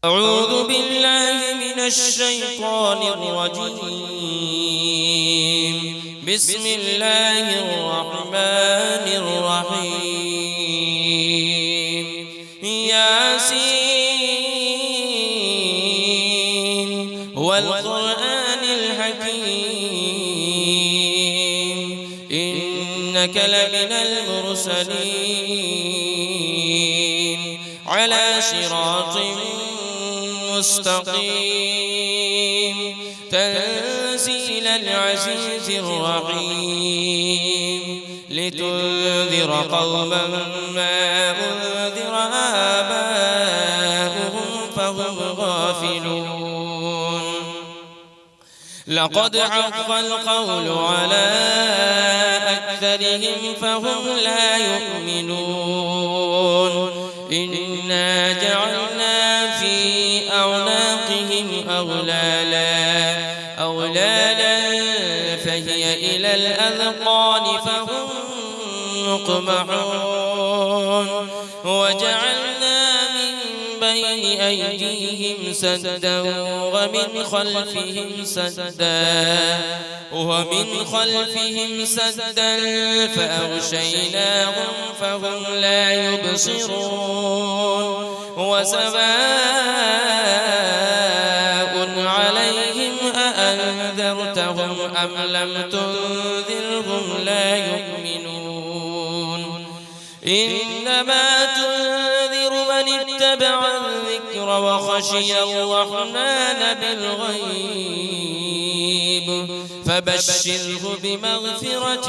أعوذ بالله من الشيطان الرجيم. بسم الله الرحمن الرحيم. ياسين والقرآن الحكيم إنك لمن المرسلين على صراط مستقيم تنزيل العزيز الرحيم لتنذر قوما ما أنذر آباؤهم فهم غافلون. لقد حق القول على أكثرهم فهم لا يؤمنون. إنا جعلنا في أعناقهم أغلالا فهي إلى الأذقان فهم مقمحون. وجعلنا من بين أيديهم سدا ومن خلفهم سدا فأغشيناهم فهم لا يبصرون. وسواء عليهم أأنذرتهم أم لم تنذرهم لا يؤمنون. إنما تنذر من اتبع الذكر وخشي الرحمن بالغيب فبشره بمغفرة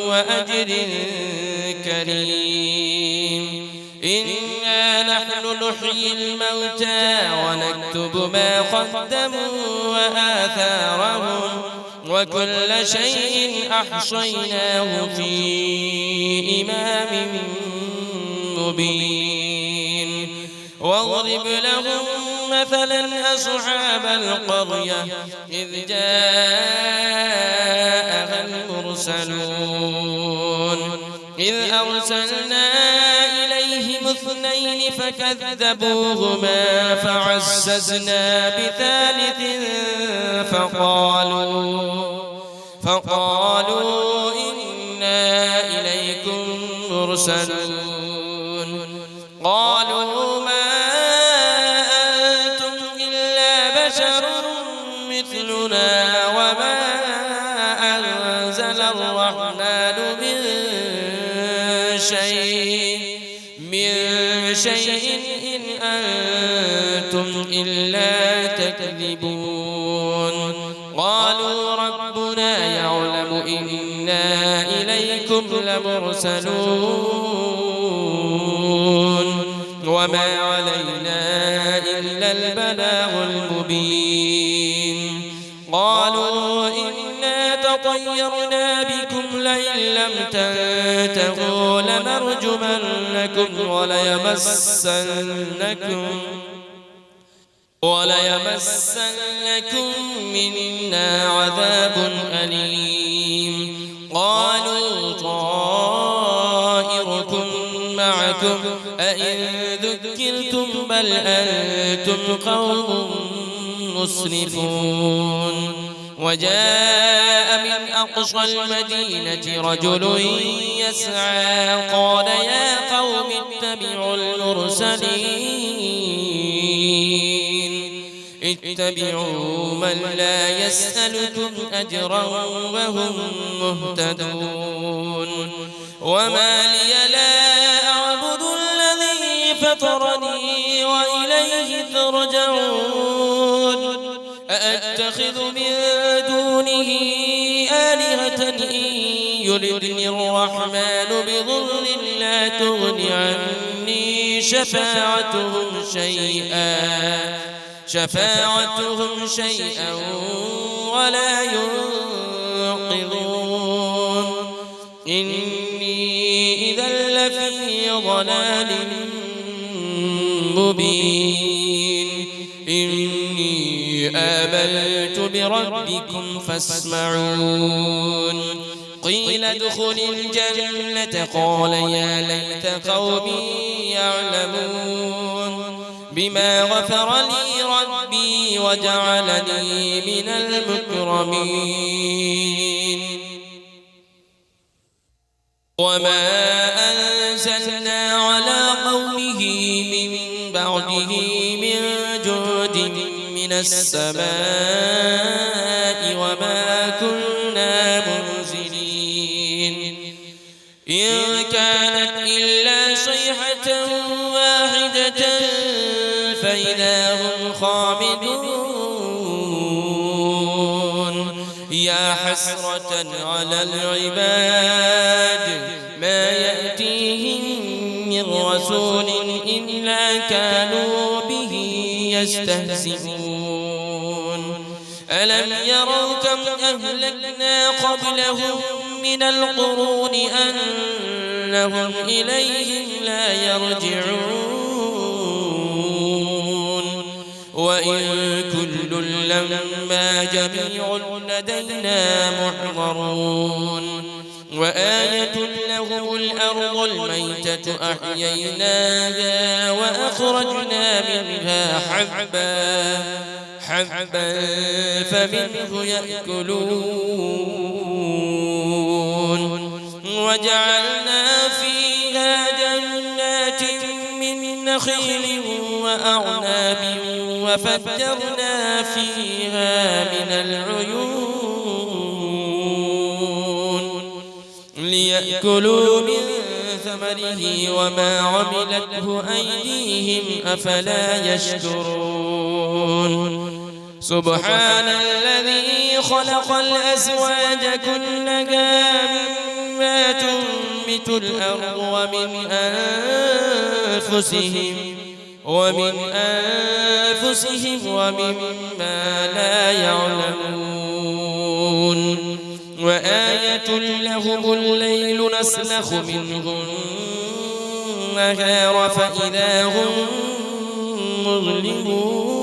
وأجر كريم. إنا نحن نحيي الموتى ونكتب ما قدموا وآثارهم وكل شيء أحصيناه في إمام مبين. واضرب لهم مثلا أصحاب القرية إذ جاءها المرسلون إذ أرسلنا إليهم اثنين فكذبوهما فعززنا بثالث فقالوا إنا إليكم مرسلون. قالوا ما أنتم إلا بشر مثلنا وما أنزل الرحمن من شيء إن أنتم إلا تكذبون. قالوا ربنا يعلم إنا إليكم لمرسلون وما علينا إلا البلاغ المبين. قالوا إنا تطيرنا بكم لئن لم تنتهوا لنرجمنكم وليمسنكم منا عذاب أليم. قالوا طائركم معكم أئن ذكرتم بل أنتم قوم مسرفون. وجاء من أقصى المدينة رجل يسعى قال يا قوم اتبعوا من لا يسألكم أجرا وهم مهتدون. وما لي لا أعبد الذي فطرني وإليه ترجعون. أأتخذ من دونه آلهة إن يردني الرحمن بضر لا تغن عني شفاعتهم شيئا ولا ينقذون. إني إذا لفي ضلال مبين. إني آمنت بربكم فاسمعون. قيل ادخل الجنة قال يا ليت قومي يعلمون. بما غفر لي ربي وجعلني من المكرمين وما أنزلنا على قومه من بعده من جود من السماء وما كنا منزلين إن كانت إلا صيحة واحدة فإذا هم خامدون يا حسرة على العباد ما يأتيهم من رسول إلا كانوا به يستهزئون ألم يروا كم أهلكنا قبلهم من القرون أنهم إليهم لا يرجعون وإن كل لما جميع لدينا محضرون وآية لهم الأرض الميتة أحييناها وأخرجنا منها حبا فمنه يأكلون وجعلنا فيها جنات من نخيل وأعناب وفجرنا فيها من العيون ليأكلوا من ثمره وما عملته أيديهم أفلا يشكرون سبحان الذي خلق الأزواج كلها مما تنبت الأرض ومن أنفسهم ومما لا يعلمون وآية لهم الليل نسلخ منه النهار فإذا هم مظلمون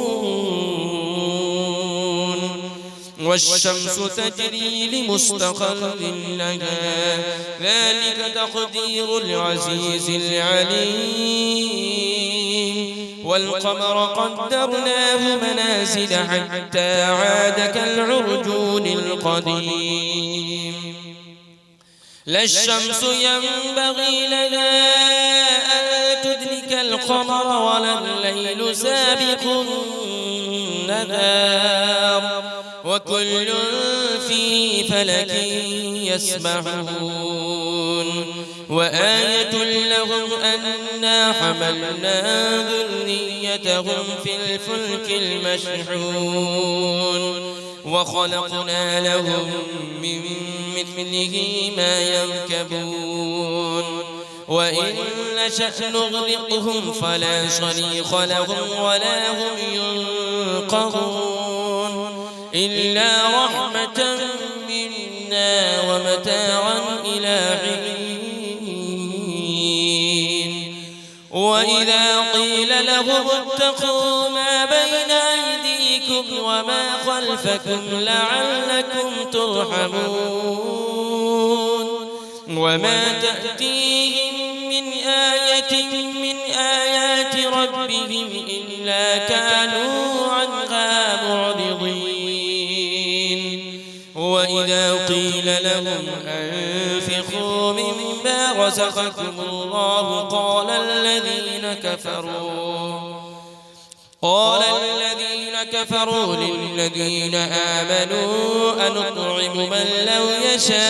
والشمس تجري لمستقر لها ذلك تقدير العزيز العليم والقمر قدرناه منازل حتى عاد كالعرجون القديم لا الشمس ينبغي لها أن تدرك القمر ولا الليل سابق النهار وكل في فلك يسبحون وآية لهم أنا حملنا ذريتهم في الفلك المشحون وخلقنا لهم من مثله ما يركبون وإن نشأ نغرقهم فلا صريخ لهم ولا هم ينقذون إلا رحمة منا ومتاعا إلى حين وإذا قيل لهم اتقوا ما بين أيديكم وما خلفكم لعلكم ترحمون وما تأتيهم من آية من آيات ربهم إلا كانوا عنها معرضين وإذا قيل لهم أنفقوا مما رزقكم الله قال الذين كفروا للذين آمنوا أنطعم من لو يشاء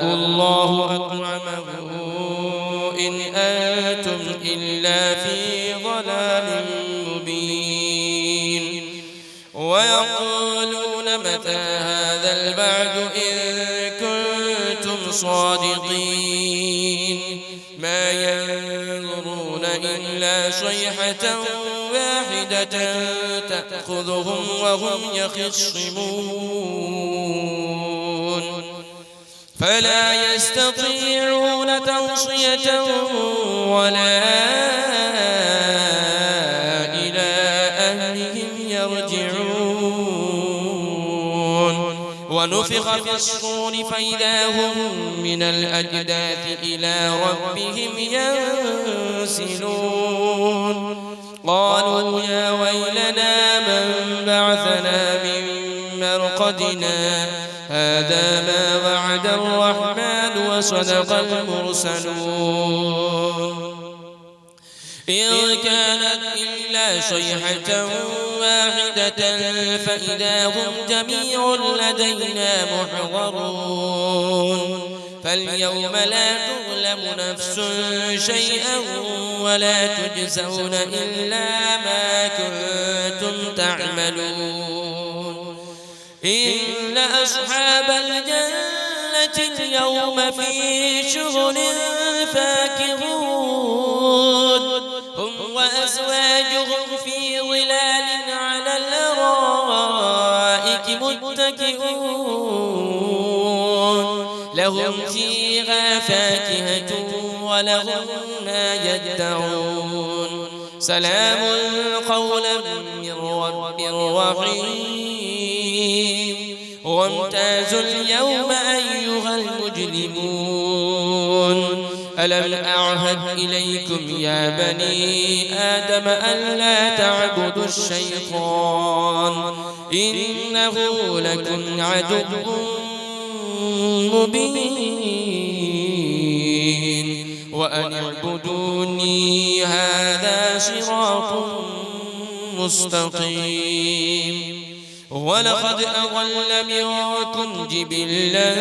الله أطعمه إن أنتم إلا في ضلال مبين ويقولون متى هذا البعد إن كنتم صادقين ما ينظرون إلا صيحة واحدة تأخذهم وهم يخصمون فلا يستطيعون توصية ولا إلى أهلهم يرجعون ونفخ في الصور فإذا هم من الأجداث إلى ربهم ينسلون قالوا يا ويلنا من بعثنا من مرقدنا هذا ما وعد الرحمن وصدق المرسلون إن كانت إلا صيحة واحدة فإذا هم جميع لدينا محضرون فاليوم لا تظلم نفس شيئا ولا تجزون إلا ما كنتم تعملون إن أصحاب الجنة اليوم في شغل فاكهون هم وأزواجهم في ظلال على الأرائك متكئون لهم فيها فاكهة ولهم ما يدعون سلام قولا من رب رحيم وامتازوا اليوم أيها المجرمون ألم أعهد إليكم يا بني آدم ألا تعبدوا الشيطان إنه لكم عدو مبين وأن اعبدوني هذا صراط مستقيم ولقد أضل منكم جبلا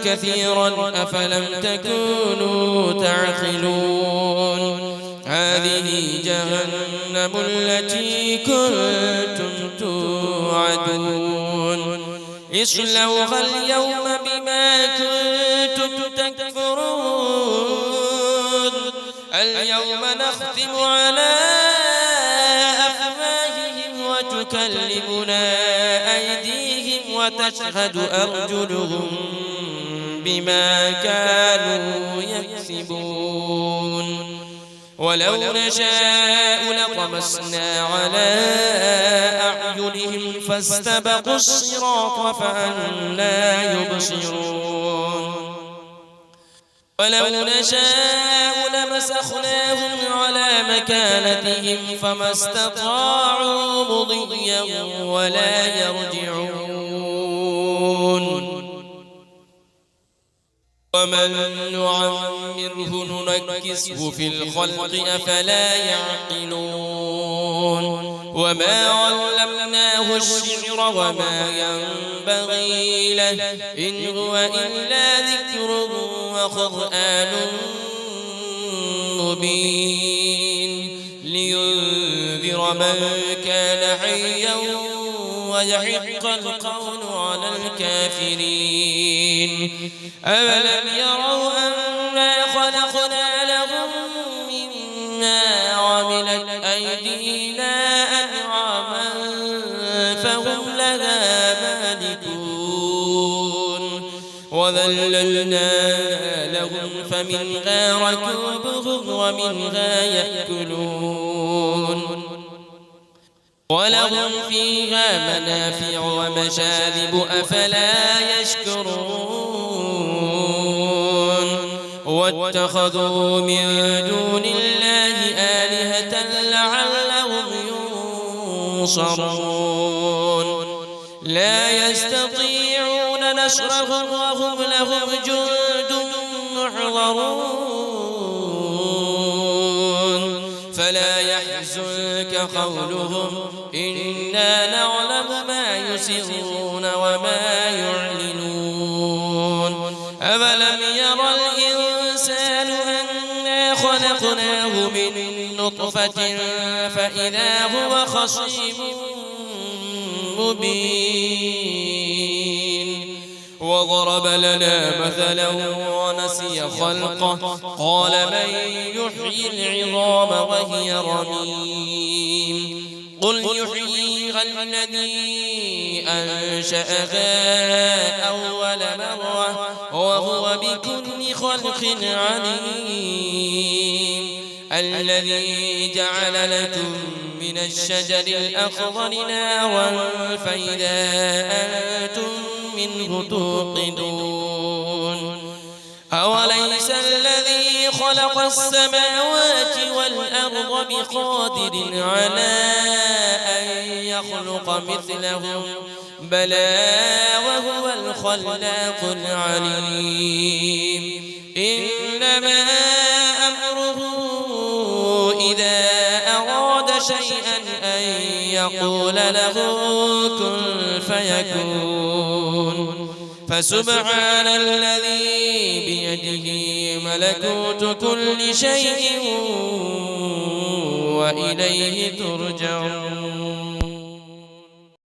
كثيرا أفلم تكونوا تعقلون هذه جهنم التي كنتم توعدون اصلوها اليوم بما كنتم تكفرون اليوم نختم على أفواههم وتكلمنا أيديهم وتشهد أرجلهم بما كانوا يكسبون ولو نشاء لطمسنا على أعينهم فاستبقوا الصراط فأنى يبصرون ولو نشاء لمسخناهم على مكانتهم فما استطاعوا مضيا ولا يرجعون ومن نعمره ننكسه في الخلق أفلا يعقلون وما علمناه الشعر وما ينبغي له إن هو إلا ذكر وقرآن مبين لينذر من كان حيا ويحق القول على الكافرين أولم يروا أنا خلقنا لهم مما عملت أيدينا أنعاما فهم لها مالكون وذللنا لهم فمنها ركوبهم ومنها يأكلون ولهم فيها منافع ومشارب أفلا يشكرون واتخذوا من دون الله آلهة لعلهم ينصرون لا يستطيعون نصرهم وهم لهم جند محضرون فلا يحزنك قولهم إنا نعلم ما يسرون وما يعلنون أفلم يرى الإنسان أنا خلقناه من نطفة فإذا هو خصيم مبين وضرب لنا مثلا ونسي خلقه قال من يحيي العظام وهي رميم قل يحييها الذي أنشأها أول مرة وهو بكل خلق عليم الذي جعل لكم من الشجر الأخضر نارا فإذا أنتم منه توقدون أوليس الذي خلق السماوات والأرض بقادر على أن يخلق مثلهم بلى وهو الخلاق العليم إنما أمره إذا أراد شيئا أن يقول له كن فيكون فسبحان الذي بيده ملكوت كل شيء وإليه ترجعون